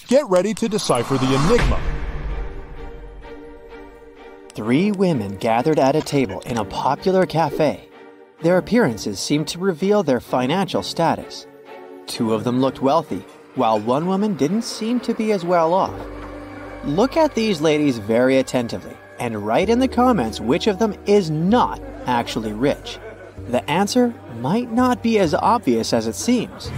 Get ready to decipher the enigma. 3 women gathered at a table in a popular cafe. Their appearances seemed to reveal their financial status. 2 of them looked wealthy, while 1 woman didn't seem to be as well off. Look at these ladies very attentively and write in the comments which of them is not actually rich. The answer might not be as obvious as it seems.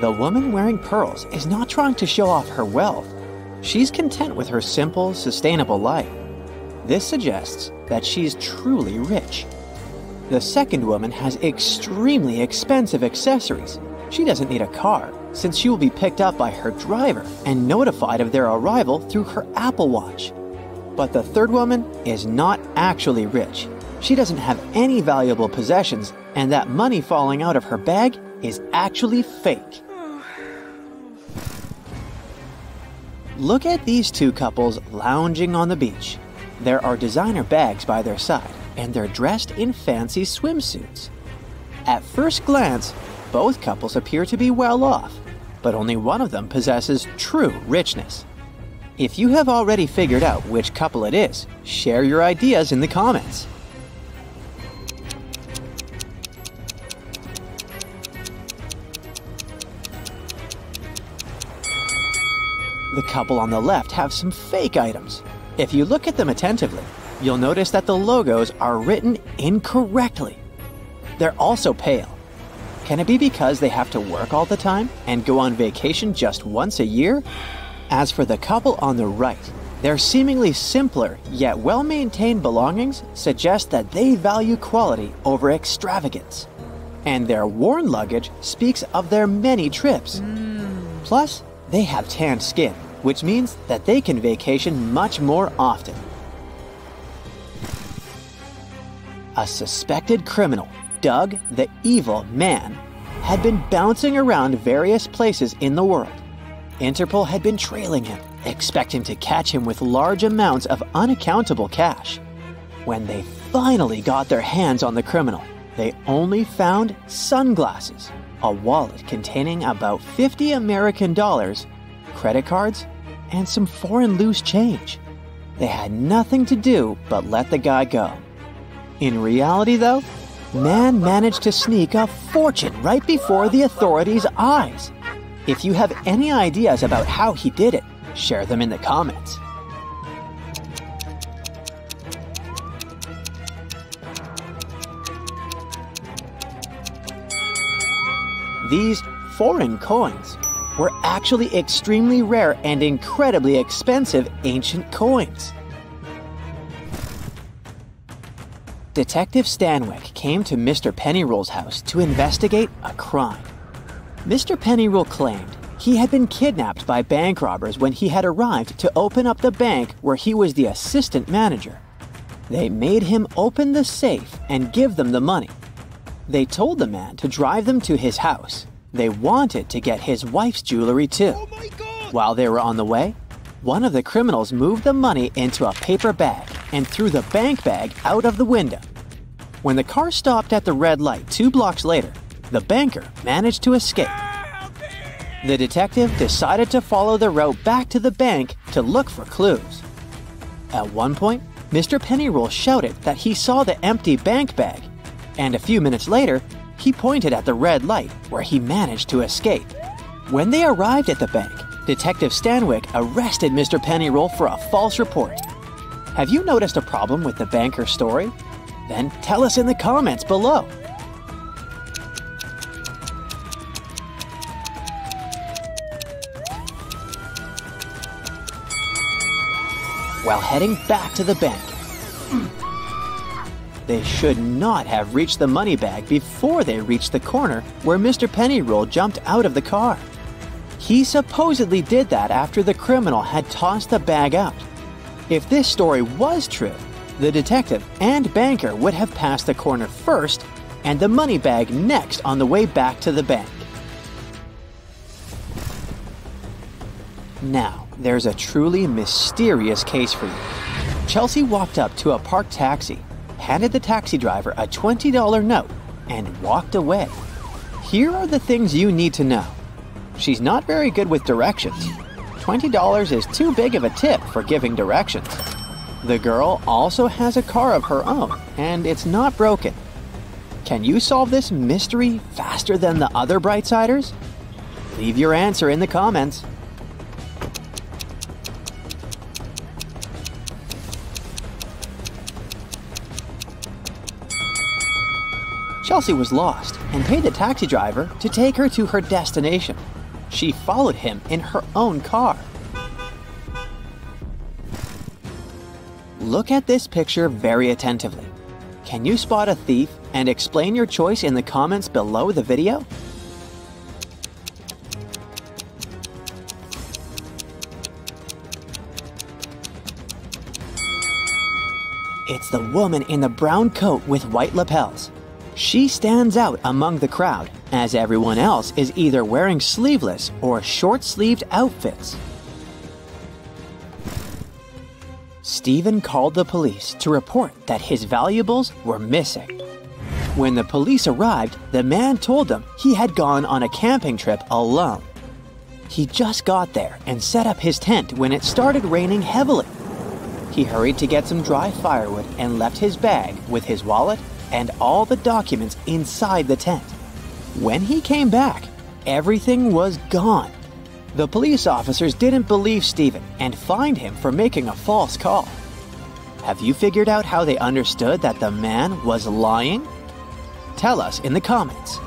The woman wearing pearls is not trying to show off her wealth. She's content with her simple, sustainable life. This suggests that she's truly rich. The second woman has extremely expensive accessories. She doesn't need a car, since she will be picked up by her driver and notified of their arrival through her Apple Watch. But the third woman is not actually rich. She doesn't have any valuable possessions, and that money falling out of her bag is actually fake. Look at these 2 couples lounging on the beach. There are designer bags by their side, and they're dressed in fancy swimsuits. At first glance, both couples appear to be well off, but only one of them possesses true richness. If you have already figured out which couple it is, share your ideas in the comments. The couple on the left have some fake items. If you look at them attentively, you'll notice that the logos are written incorrectly. They're also pale. Can it be because they have to work all the time and go on vacation just once a year? As for the couple on the right, their seemingly simpler yet well-maintained belongings suggest that they value quality over extravagance. And their worn luggage speaks of their many trips. Plus, they have tanned skin, which means that they can vacation much more often. A suspected criminal, Doug the Evil Man, had been bouncing around various places in the world. Interpol had been trailing him, expecting to catch him with large amounts of unaccountable cash. When they finally got their hands on the criminal, they only found sunglasses, a wallet containing about $50 American, credit cards, and some foreign loose change. They had nothing to do but let the guy go. In reality, though, Man managed to sneak a fortune right before the authorities' eyes. If you have any ideas about how he did it, share them in the comments. These foreign coins were actually extremely rare and incredibly expensive ancient coins. Detective Stanwyck came to Mr. Pennyroll's house to investigate a crime. Mr. Pennyroll claimed he had been kidnapped by bank robbers when he had arrived to open up the bank where he was the assistant manager. They made him open the safe and give them the money. They told the man to drive them to his house. They wanted to get his wife's jewelry too. Oh my God! While they were on the way, one of the criminals moved the money into a paper bag and threw the bank bag out of the window. When the car stopped at the red light 2 blocks later, the banker managed to escape. The detective decided to follow the route back to the bank to look for clues. At one point, Mr. Pennyroll shouted that he saw the empty bank bag, and a few minutes later, he pointed at the red light where he managed to escape. When they arrived at the bank, Detective Stanwyck arrested Mr. Pennyroll for a false report. Have you noticed a problem with the banker's story? Then tell us in the comments below. While heading back to the bank, they should not have reached the money bag before they reached the corner where Mr. Pennyroll jumped out of the car. He supposedly did that after the criminal had tossed the bag out. If this story was true, the detective and banker would have passed the corner first and the money bag next on the way back to the bank. Now, there's a truly mysterious case for you. Chelsea walked up to a parked taxi. handed the taxi driver a $20 note, and walked away. Here are the things you need to know. She's not very good with directions. $20 is too big of a tip for giving directions. The girl also has a car of her own, and it's not broken. Can you solve this mystery faster than the other Brightsiders? Leave your answer in the comments. Chelsea was lost and paid the taxi driver to take her to her destination. She followed him in her own car. Look at this picture very attentively. Can you spot a thief and explain your choice in the comments below the video? It's the woman in the brown coat with white lapels. She stands out among the crowd, as everyone else is either wearing sleeveless or short-sleeved outfits. Stephen called the police to report that his valuables were missing. When the police arrived, the man told them he had gone on a camping trip alone. He just got there and set up his tent when it started raining heavily. He hurried to get some dry firewood and left his bag with his wallet and all the documents inside the tent. When he came back, everything was gone. The police officers didn't believe Stephen and fined him for making a false call. Have you figured out how they understood that the man was lying? Tell us in the comments.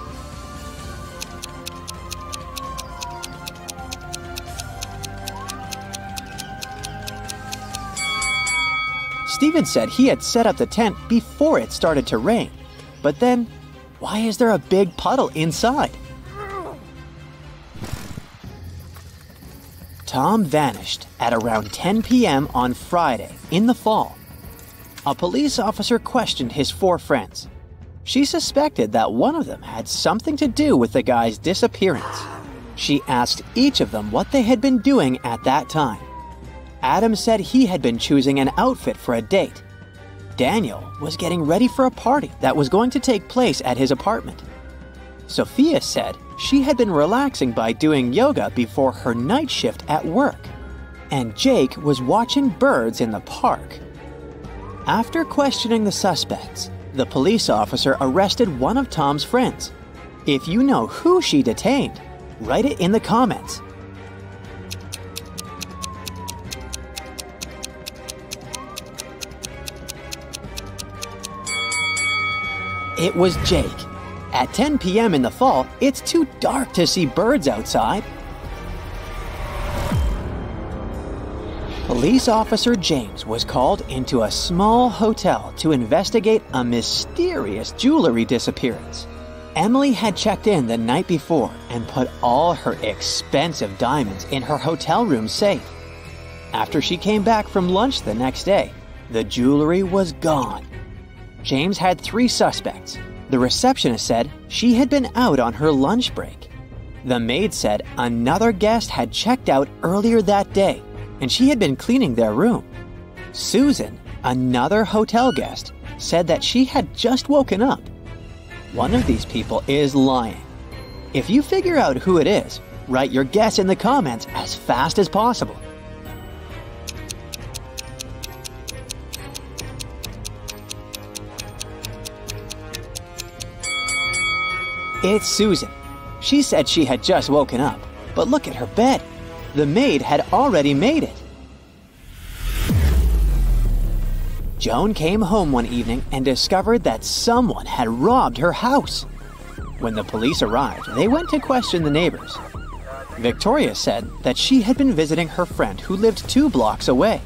Stephen said he had set up the tent before it started to rain. But then, why is there a big puddle inside? Tom vanished at around 10 p.m. on Friday in the fall. A police officer questioned his 4 friends. She suspected that one of them had something to do with the guy's disappearance. She asked each of them what they had been doing at that time. Adam said he had been choosing an outfit for a date. Daniel was getting ready for a party that was going to take place at his apartment. Sophia said she had been relaxing by doing yoga before her night shift at work. And Jake was watching birds in the park. After questioning the suspects, the police officer arrested one of Tom's friends. If you know who she detained, write it in the comments. It was Jake. At 10 p.m. in the fall, it's too dark to see birds outside. Police officer James was called into a small hotel to investigate a mysterious jewelry disappearance. Emily had checked in the night before and put all her expensive diamonds in her hotel room safe. After she came back from lunch the next day, the jewelry was gone. James had 3 suspects. The receptionist said she had been out on her lunch break. The maid said another guest had checked out earlier that day, and she had been cleaning their room. Susan, another hotel guest, said that she had just woken up. One of these people is lying. If you figure out who it is, write your guess in the comments as fast as possible. It's Susan. She said she had just woken up, but look at her bed. The maid had already made it. Joan came home one evening and discovered that someone had robbed her house. When the police arrived, they went to question the neighbors. Victoria said that she had been visiting her friend who lived 2 blocks away.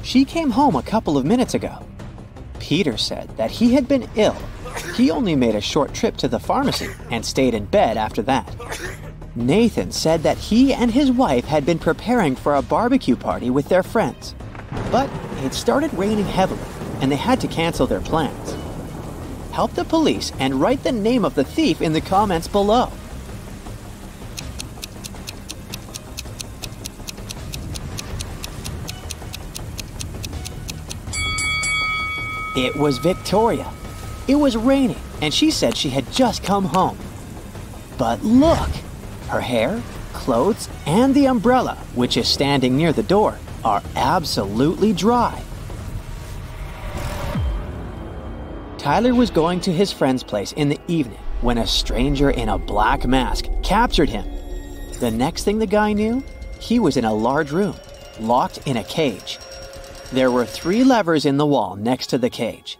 She came home a couple of minutes ago. Peter said that he had been ill. He only made a short trip to the pharmacy and stayed in bed after that. Nathan said that he and his wife had been preparing for a barbecue party with their friends. But it started raining heavily, and they had to cancel their plans. Help the police and write the name of the thief in the comments below. It was Victoria. It was raining, and she said she had just come home. But look! Her hair, clothes, and the umbrella, which is standing near the door, are absolutely dry. Tyler was going to his friend's place in the evening when a stranger in a black mask captured him. The next thing the guy knew, he was in a large room, locked in a cage. There were 3 levers in the wall next to the cage.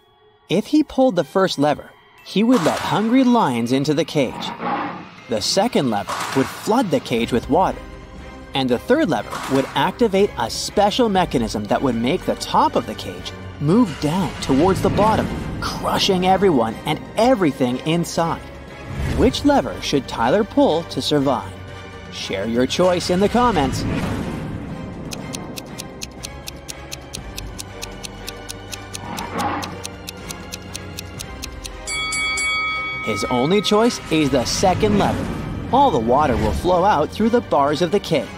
If he pulled the first lever, he would let hungry lions into the cage. The second lever would flood the cage with water. And the third lever would activate a special mechanism that would make the top of the cage move down towards the bottom, crushing everyone and everything inside. Which lever should Tyler pull to survive? Share your choice in the comments. His only choice is the second lever. All the water will flow out through the bars of the cage.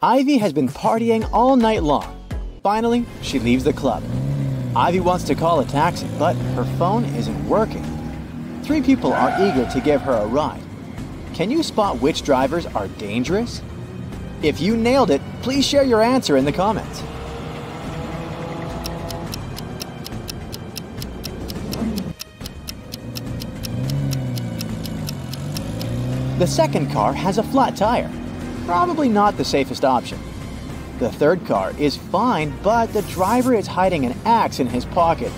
Ivy has been partying all night long. Finally, she leaves the club. Ivy wants to call a taxi, but her phone isn't working. 3 people are eager to give her a ride. Can you spot which drivers are dangerous? If you nailed it, please share your answer in the comments. The second car has a flat tire. Probably not the safest option. The third car is fine, but the driver is hiding an axe in his pocket.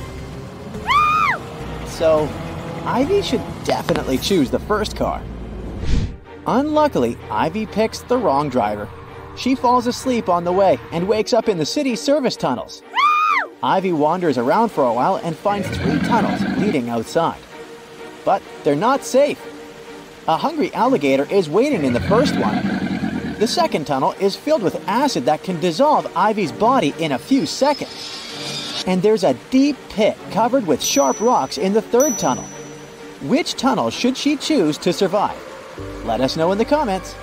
So, Ivy should definitely choose the first car. Unluckily, Ivy picks the wrong driver. She falls asleep on the way and wakes up in the city service tunnels. Ivy wanders around for a while and finds 3 tunnels leading outside. But they're not safe. A hungry alligator is waiting in the first one. The second tunnel is filled with acid that can dissolve Ivy's body in a few seconds. And there's a deep pit covered with sharp rocks in the third tunnel. Which tunnel should she choose to survive? Let us know in the comments.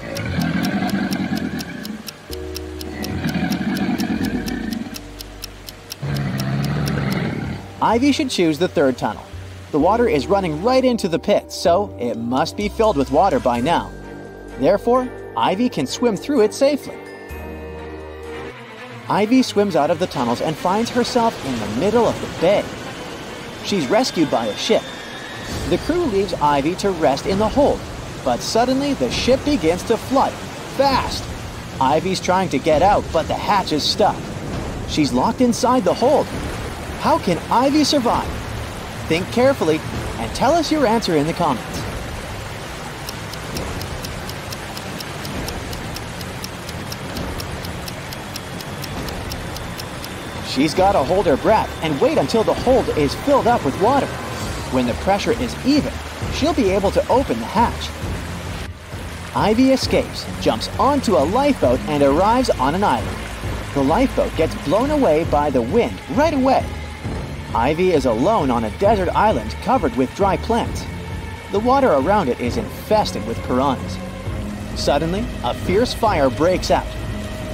Ivy should choose the third tunnel. The water is running right into the pit, so it must be filled with water by now. Therefore, Ivy can swim through it safely. Ivy swims out of the tunnels and finds herself in the middle of the bay. She's rescued by a ship. The crew leaves Ivy to rest in the hold, but suddenly the ship begins to flood, fast. Ivy's trying to get out, but the hatch is stuck. She's locked inside the hold. How can Ivy survive? Think carefully and tell us your answer in the comments. She's got to hold her breath and wait until the hold is filled up with water. When the pressure is even, she'll be able to open the hatch. Ivy escapes, jumps onto a lifeboat, and arrives on an island. The lifeboat gets blown away by the wind right away. Ivy is alone on a desert island covered with dry plants. The water around it is infested with piranhas. Suddenly, a fierce fire breaks out,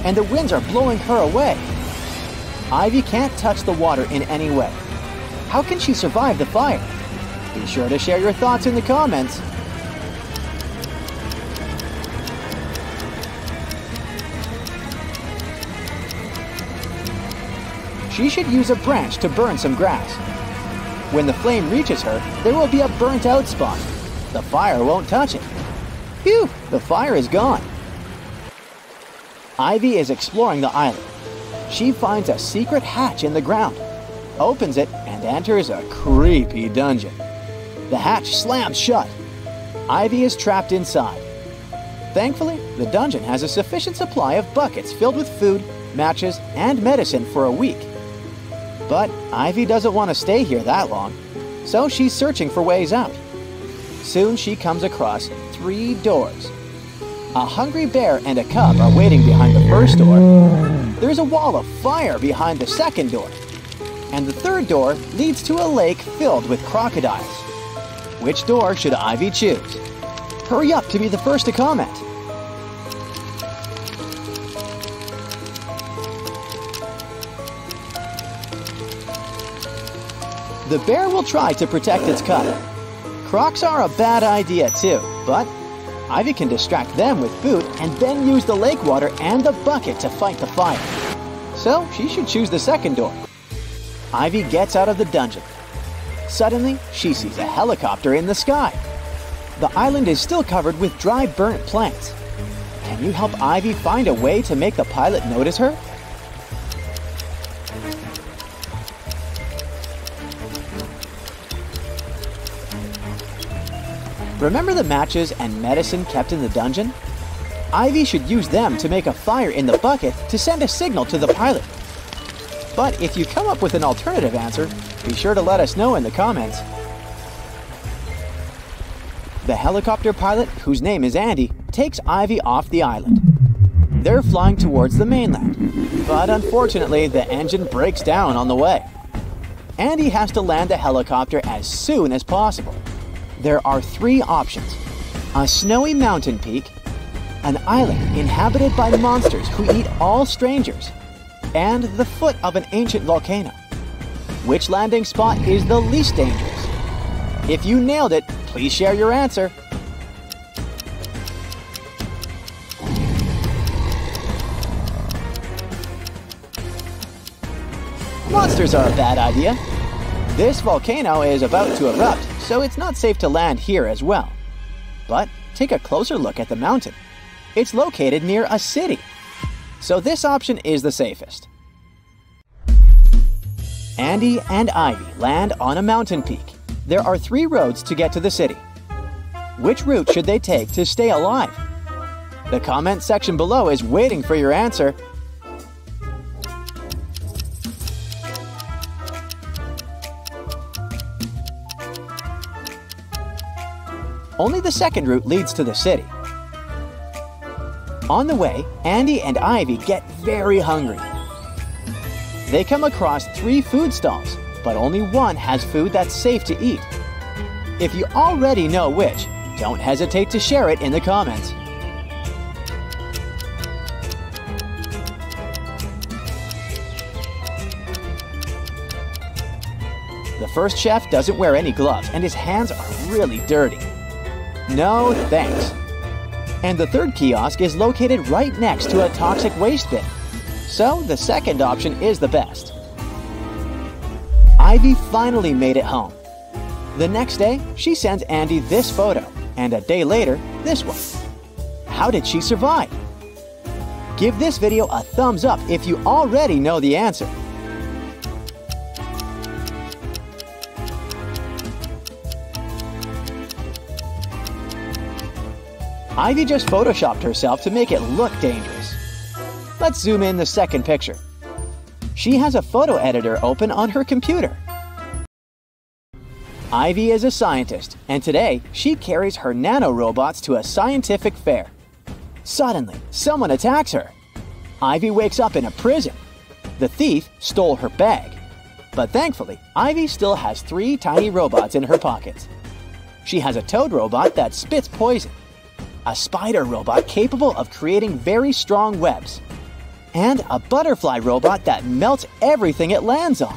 and the winds are blowing her away. Ivy can't touch the water in any way. How can she survive the fire? Be sure to share your thoughts in the comments. She should use a branch to burn some grass. When the flame reaches her, there will be a burnt out spot. The fire won't touch it. Phew, the fire is gone. Ivy is exploring the island. She finds a secret hatch in the ground, opens it, and enters a creepy dungeon. The hatch slams shut. Ivy is trapped inside. Thankfully, the dungeon has a sufficient supply of buckets filled with food, matches, and medicine for a week. But Ivy doesn't want to stay here that long, so she's searching for ways out. Soon she comes across 3 doors. A hungry bear and a cub are waiting behind the first door. There's a wall of fire behind the second door. And the third door leads to a lake filled with crocodiles. Which door should Ivy choose? Hurry up to be the first to comment. The bear will try to protect its cub. Crocs are a bad idea too, but Ivy can distract them with food and then use the lake water and the bucket to fight the fire. So she should choose the second door. Ivy gets out of the dungeon. Suddenly, she sees a helicopter in the sky. The island is still covered with dry, burnt plants. Can you help Ivy find a way to make the pilot notice her? Remember the matches and medicine kept in the dungeon? Ivy should use them to make a fire in the bucket to send a signal to the pilot. But if you come up with an alternative answer, be sure to let us know in the comments. The helicopter pilot, whose name is Andy, takes Ivy off the island. They're flying towards the mainland, but unfortunately the engine breaks down on the way. Andy has to land the helicopter as soon as possible. There are 3 options: a snowy mountain peak, an island inhabited by monsters who eat all strangers, and the foot of an ancient volcano. Which landing spot is the least dangerous? If you nailed it, please share your answer. Monsters are a bad idea. This volcano is about to erupt, so it's not safe to land here as well. But take a closer look at the mountain. It's located near a city, so this option is the safest. Andy and Ivy land on a mountain peak. There are 3 roads to get to the city. Which route should they take to stay alive? The comment section below is waiting for your answer. Only the second route leads to the city. On the way, Andy and Ivy get very hungry. They come across 3 food stalls, but only one has food that's safe to eat. If you already know which, don't hesitate to share it in the comments. The first chef doesn't wear any gloves and his hands are really dirty. No thanks. And the third kiosk is located right next to a toxic waste bin. So the second option is the best. Ivy finally made it home. The next day, she sends Andy this photo, and a day later, this one. How did she survive? Give this video a thumbs up if you already know the answer. Ivy just photoshopped herself to make it look dangerous. Let's zoom in the second picture. She has a photo editor open on her computer. Ivy is a scientist, and today she carries her nanorobots to a scientific fair. Suddenly, someone attacks her. Ivy wakes up in a prison. The thief stole her bag. But thankfully, Ivy still has 3 tiny robots in her pockets. She has a toad robot that spits poison, a spider robot capable of creating very strong webs, and a butterfly robot that melts everything it lands on.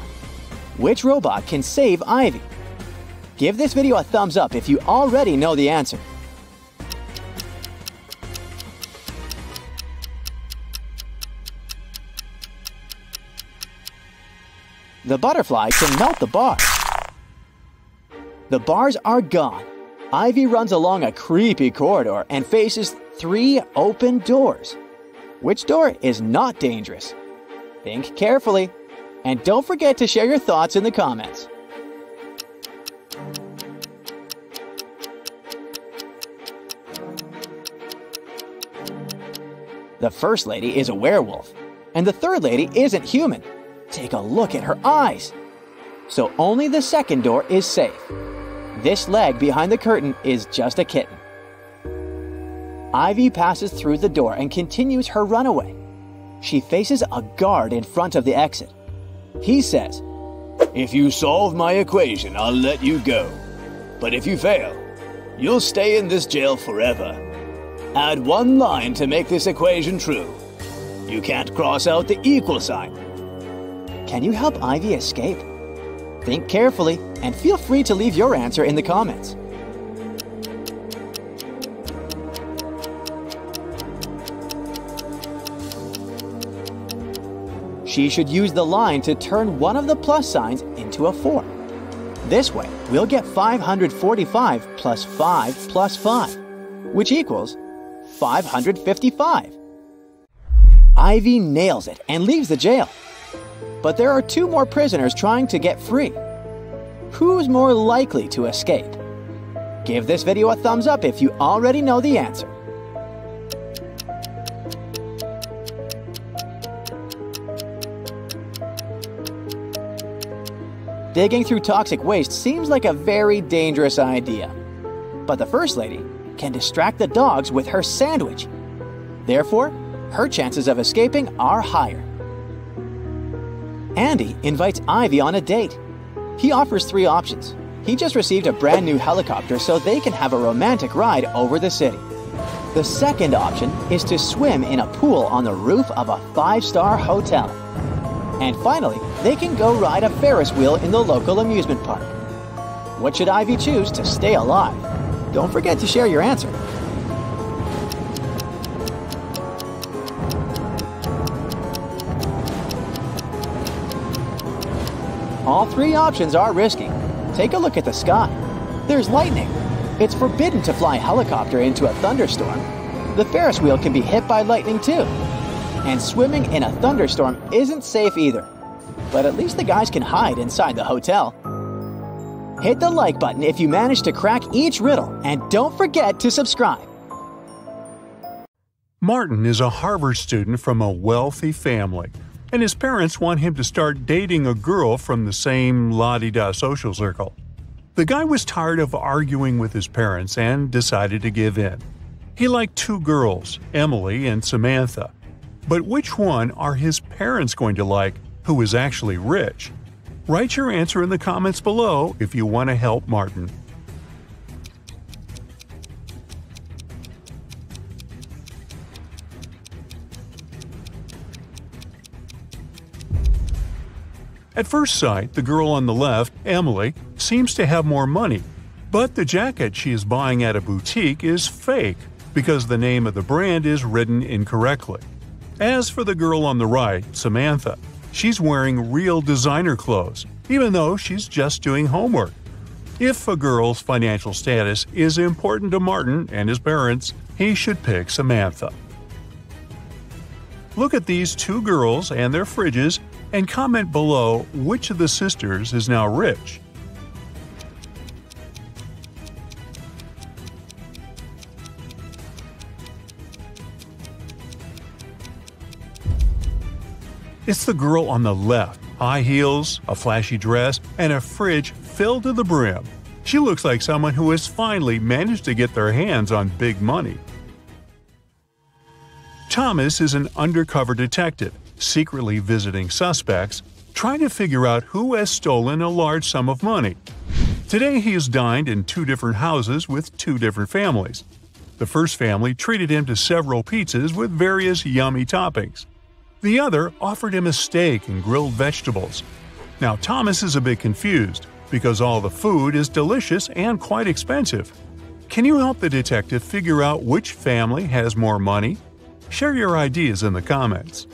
Which robot can save Ivy? Give this video a thumbs up if you already know the answer. The butterfly can melt the bars. The bars are gone. Ivy runs along a creepy corridor and faces 3 open doors. Which door is not dangerous? Think carefully. And don't forget to share your thoughts in the comments. The first lady is a werewolf, and the third lady isn't human. Take a look at her eyes. So only the second door is safe. This leg behind the curtain is just a kitten. Ivy passes through the door and continues her runaway. She faces a guard in front of the exit. He says, "If you solve my equation, I'll let you go. But if you fail, you'll stay in this jail forever. Add 1 line to make this equation true. You can't cross out the equal sign." Can you help Ivy escape? Think carefully and feel free to leave your answer in the comments. She should use the line to turn one of the plus signs into a 4. This way, we'll get 545 plus 5 plus 5, which equals 555. Ivy nails it and leaves the jail. But there are 2 more prisoners trying to get free. Who's more likely to escape? Give this video a thumbs up if you already know the answer. Digging through toxic waste seems like a very dangerous idea. But the First Lady can distract the dogs with her sandwich. Therefore, her chances of escaping are higher. Andy invites Ivy on a date. He offers 3 options. He just received a brand new helicopter so they can have a romantic ride over the city. The second option is to swim in a pool on the roof of a 5-star hotel. And finally, they can go ride a Ferris wheel in the local amusement park. What should Ivy choose to stay alive? Don't forget to share your answer. All 3 options are risky. Take a look at the sky. There's lightning. It's forbidden to fly a helicopter into a thunderstorm. The Ferris wheel can be hit by lightning too. And swimming in a thunderstorm isn't safe either. But at least the guys can hide inside the hotel. Hit the like button if you manage to crack each riddle, and don't forget to subscribe. Martin is a Harvard student from a wealthy family, and his parents want him to start dating a girl from the same la-di-da social circle. The guy was tired of arguing with his parents and decided to give in. He liked 2 girls, Emily and Samantha. But which one are his parents going to like, who is actually rich? Write your answer in the comments below if you want to help Martin. At first sight, the girl on the left, Emily, seems to have more money. But the jacket she is buying at a boutique is fake because the name of the brand is written incorrectly. As for the girl on the right, Samantha, she's wearing real designer clothes, even though she's just doing homework. If a girl's financial status is important to Martin and his parents, he should pick Samantha. Look at these 2 girls and their fridges and comment below which of the sisters is now rich. It's the girl on the left, high heels, a flashy dress, and a fridge filled to the brim. She looks like someone who has finally managed to get their hands on big money. Thomas is an undercover detective, secretly visiting suspects, trying to figure out who has stolen a large sum of money. Today he has dined in 2 different houses with 2 different families. The first family treated him to several pizzas with various yummy toppings. The other offered him a steak and grilled vegetables. Now Thomas is a bit confused, because all the food is delicious and quite expensive. Can you help the detective figure out which family has more money? Share your ideas in the comments.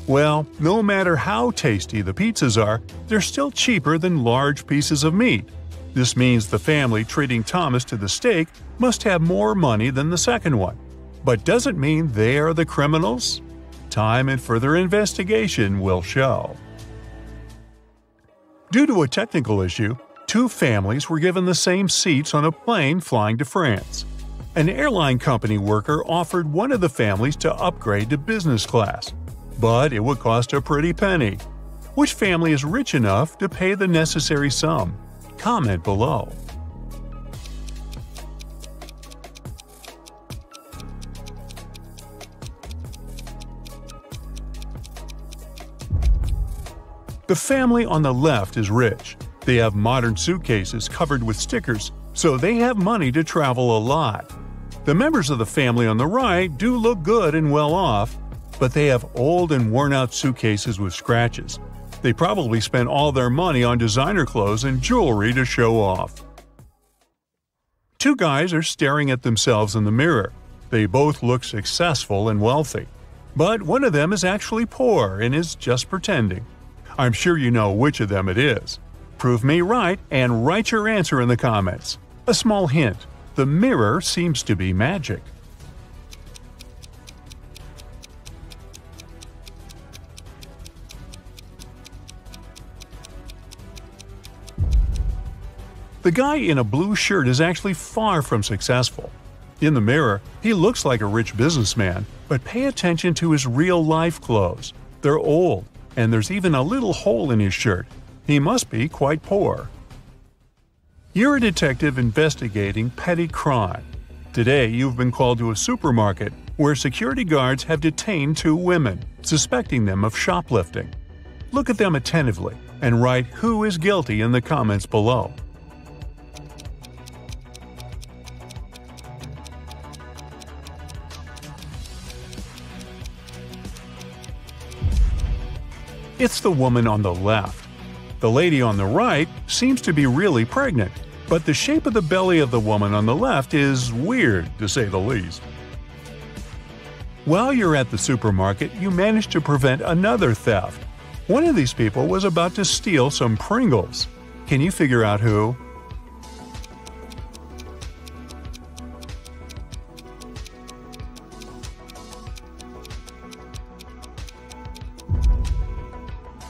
Well, no matter how tasty the pizzas are, they're still cheaper than large pieces of meat. This means the family treating Thomas to the steak must have more money than the second one. But does it mean they are the criminals? Time and further investigation will show. Due to a technical issue, 2 families were given the same seats on a plane flying to France. An airline company worker offered one of the families to upgrade to business class. But it would cost a pretty penny. Which family is rich enough to pay the necessary sum? Comment below. The family on the left is rich. They have modern suitcases covered with stickers, so they have money to travel a lot. The members of the family on the right do look good and well off, but they have old and worn-out suitcases with scratches. They probably spent all their money on designer clothes and jewelry to show off. Two guys are staring at themselves in the mirror. They both look successful and wealthy. But one of them is actually poor and is just pretending. I'm sure you know which of them it is. Prove me right and write your answer in the comments. A small hint: the mirror seems to be magic. The guy in a blue shirt is actually far from successful. In the mirror, he looks like a rich businessman, but pay attention to his real-life clothes. They're old, and there's even a little hole in his shirt. He must be quite poor. You're a detective investigating petty crime. Today, you've been called to a supermarket where security guards have detained two women, suspecting them of shoplifting. Look at them attentively and write who is guilty in the comments below. It's the woman on the left. The lady on the right seems to be really pregnant, but the shape of the belly of the woman on the left is weird, to say the least. While you're at the supermarket, you manage to prevent another theft. One of these people was about to steal some Pringles. Can you figure out who?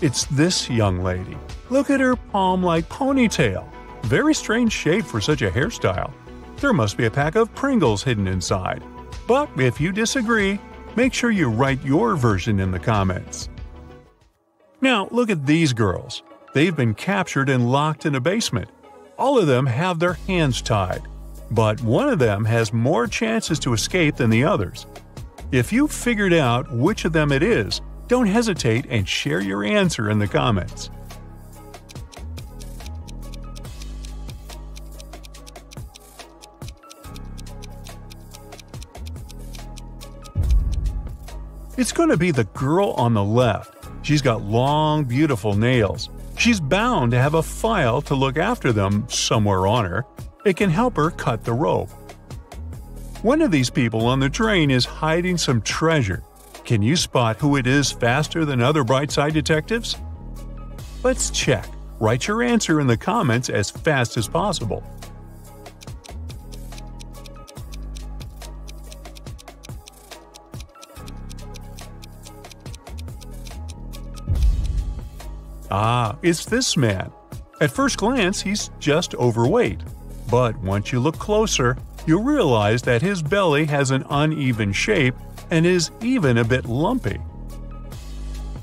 It's this young lady. Look at her palm-like ponytail. Very strange shape for such a hairstyle. There must be a pack of Pringles hidden inside. But if you disagree, make sure you write your version in the comments. Now look at these girls. They've been captured and locked in a basement. All of them have their hands tied. But one of them has more chances to escape than the others. If you've figured out which of them it is, don't hesitate and share your answer in the comments. It's going to be the girl on the left. She's got long, beautiful nails. She's bound to have a file to look after them somewhere on her. It can help her cut the rope. One of these people on the train is hiding some treasure. Can you spot who it is faster than other Brightside detectives? Let's check. Write your answer in the comments as fast as possible. It's this man. At first glance, he's just overweight. But once you look closer, you'll realize that his belly has an uneven shape and is even a bit lumpy.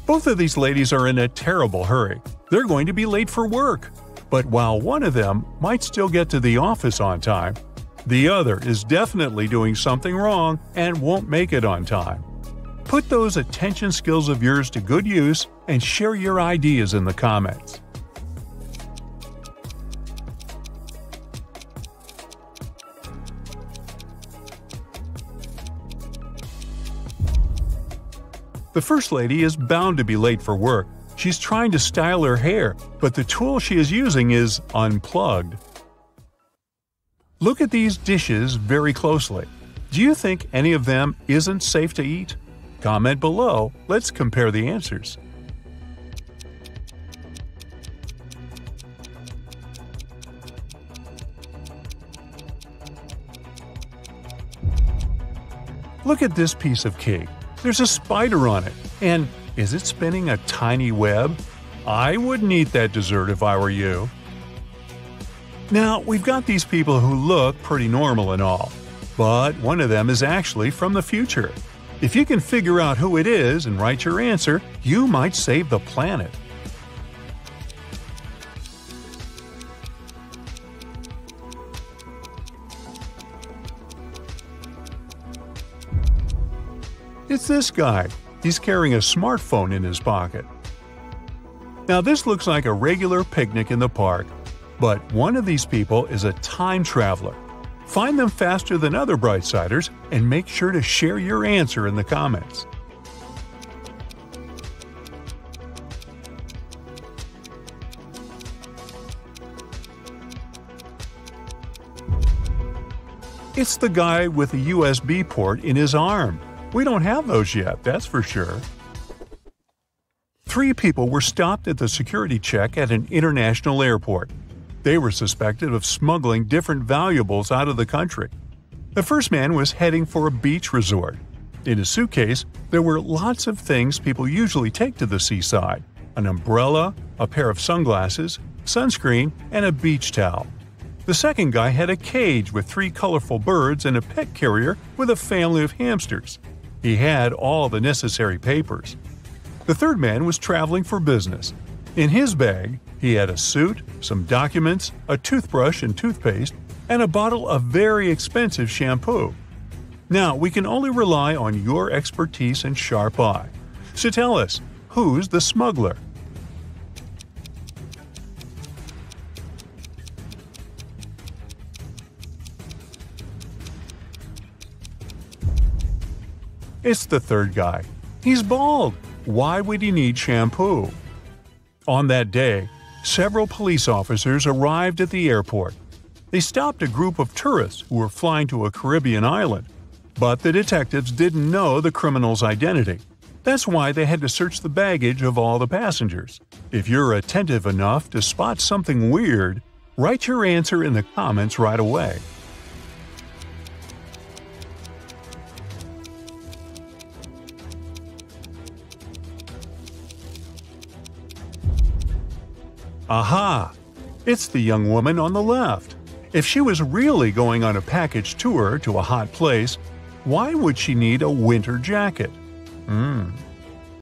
Both of these ladies are in a terrible hurry. They're going to be late for work. But while one of them might still get to the office on time, the other is definitely doing something wrong and won't make it on time. Put those attention skills of yours to good use and share your ideas in the comments. The first lady is bound to be late for work. She's trying to style her hair, but the tool she is using is unplugged. Look at these dishes very closely. Do you think any of them isn't safe to eat? Comment below. Let's compare the answers. Look at this piece of cake. There's a spider on it. And is it spinning a tiny web? I wouldn't eat that dessert if I were you. Now, we've got these people who look pretty normal and all, but one of them is actually from the future. If you can figure out who it is and write your answer, you might save the planet. It's this guy. He's carrying a smartphone in his pocket. Now this looks like a regular picnic in the park. But one of these people is a time traveler. Find them faster than other Brightsiders and make sure to share your answer in the comments. It's the guy with a USB port in his arm. We don't have those yet, that's for sure. 3 people were stopped at the security check at an international airport. They were suspected of smuggling different valuables out of the country. The first man was heading for a beach resort. In his suitcase, there were lots of things people usually take to the seaside: an umbrella, a pair of sunglasses, sunscreen, and a beach towel. The second guy had a cage with 3 colorful birds and a pet carrier with a family of hamsters. He had all the necessary papers. The third man was traveling for business. In his bag, he had a suit, some documents, a toothbrush and toothpaste, and a bottle of very expensive shampoo. Now, we can only rely on your expertise and sharp eye. So tell us, who's the smuggler? It's the third guy. He's bald. Why would he need shampoo? On that day, several police officers arrived at the airport. They stopped a group of tourists who were flying to a Caribbean island. But the detectives didn't know the criminal's identity. That's why they had to search the baggage of all the passengers. If you're attentive enough to spot something weird, write your answer in the comments right away. Aha! It's the young woman on the left. If she was really going on a package tour to a hot place, why would she need a winter jacket?